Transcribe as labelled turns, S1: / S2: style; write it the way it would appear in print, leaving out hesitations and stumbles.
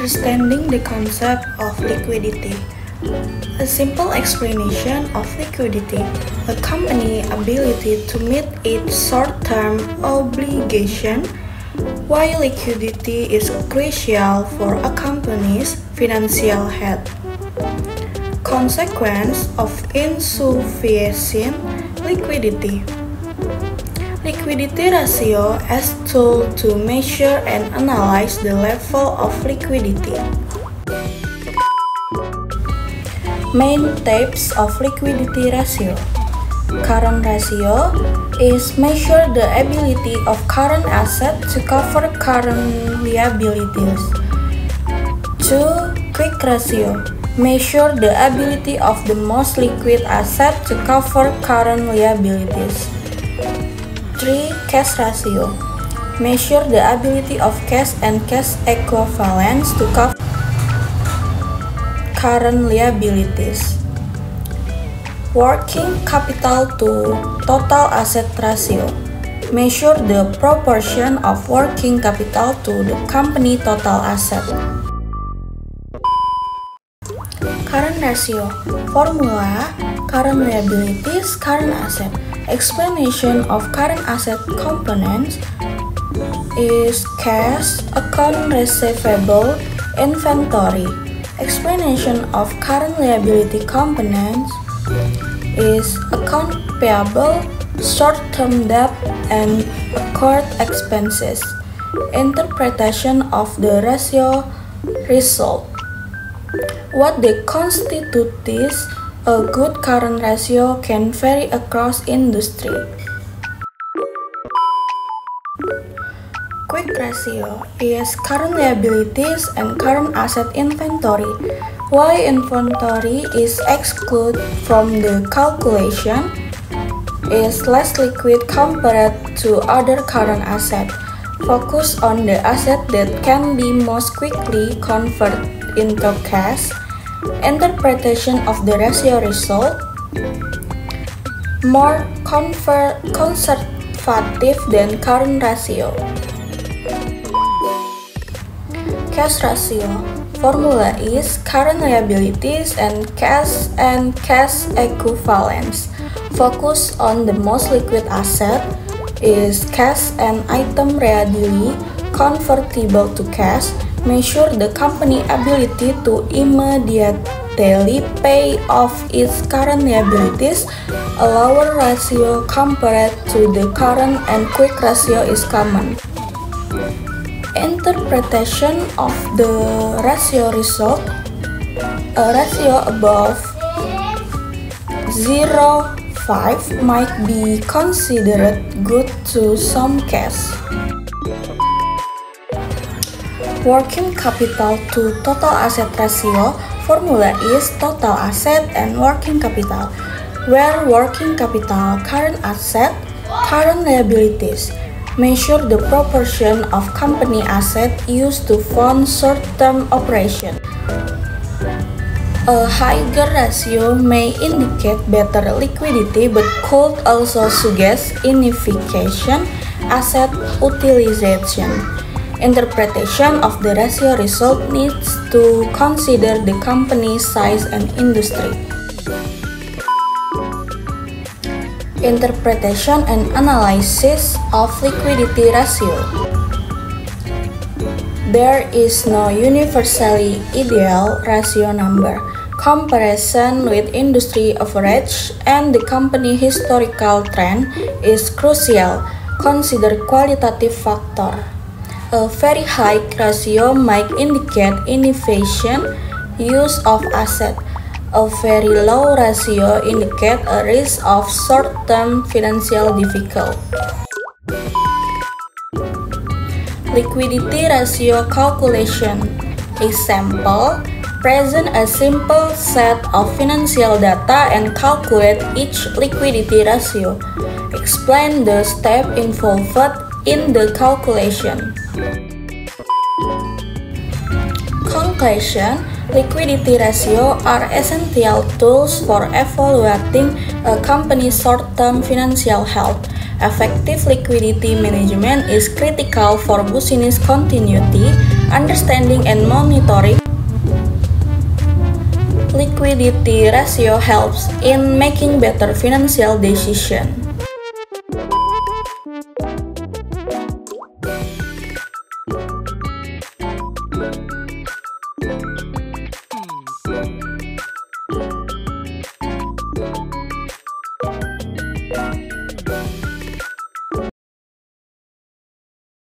S1: Understanding the concept of liquidity. A simple explanation of liquidity, a company's ability to meet its short-term obligation. Why liquidity is crucial for a company's financial health. Consequence of insufficient liquidity. Liquidity ratio as tool to measure and analyze the level of liquidity. Main types of liquidity ratio. Current ratio is measure the ability of current asset to cover current liabilities. 2. Quick ratio measure the ability of the most liquid asset to cover current liabilities. 3. Cash ratio measure the ability of cash and cash equivalents to cover current liabilities. Working capital to total asset ratio measure the proportion of working capital to the company total asset. Current ratio formula: current liabilities, current asset. Explanation of current asset components is cash, account receivable, inventory. Explanation of current liability components is account payable, short-term debt, and accrued expenses. Interpretation of the ratio result. What they constitute a good current ratio can vary across industry. Quick ratio is current liabilities and current asset inventory. Why inventory is excluded from the calculation is less liquid compared to other current asset. Focus on the asset that can be most quickly converted into cash. Interpretation of the ratio result more conservative than current ratio. Cash ratio formula is current liabilities and cash equivalents. Focus on the most liquid asset is cash and item readily convertible to cash. Measure the company ability to immediately pay off its current liabilities. A lower ratio compared to the current and quick ratio is common. Interpretation of the ratio result. A ratio above 0.5 might be considered good to some cases. Working capital to total asset ratio formula is total asset and working capital, where working capital, current asset, current liabilities. Measure the proportion of company asset used to fund short-term operation. A higher ratio may indicate better liquidity but could also suggest inefficient asset utilization. Interpretation of the ratio result needs to consider the company's size and industry. Interpretation and analysis of liquidity ratio. There is no universally ideal ratio number. Comparison with industry average and the company historical trend is crucial. Consider qualitative factor. A very high ratio might indicate inefficient use of asset. A very low ratio indicates a risk of short-term financial difficulty. Liquidity ratio calculation. Example: present a simple set of financial data and calculate each liquidity ratio. Explain the step involved in the calculation. Conclusion: liquidity ratio are essential tools for evaluating a company's short-term financial health. Effective liquidity management is critical for business continuity, Understanding and monitoring liquidity ratio helps in making better financial decisions.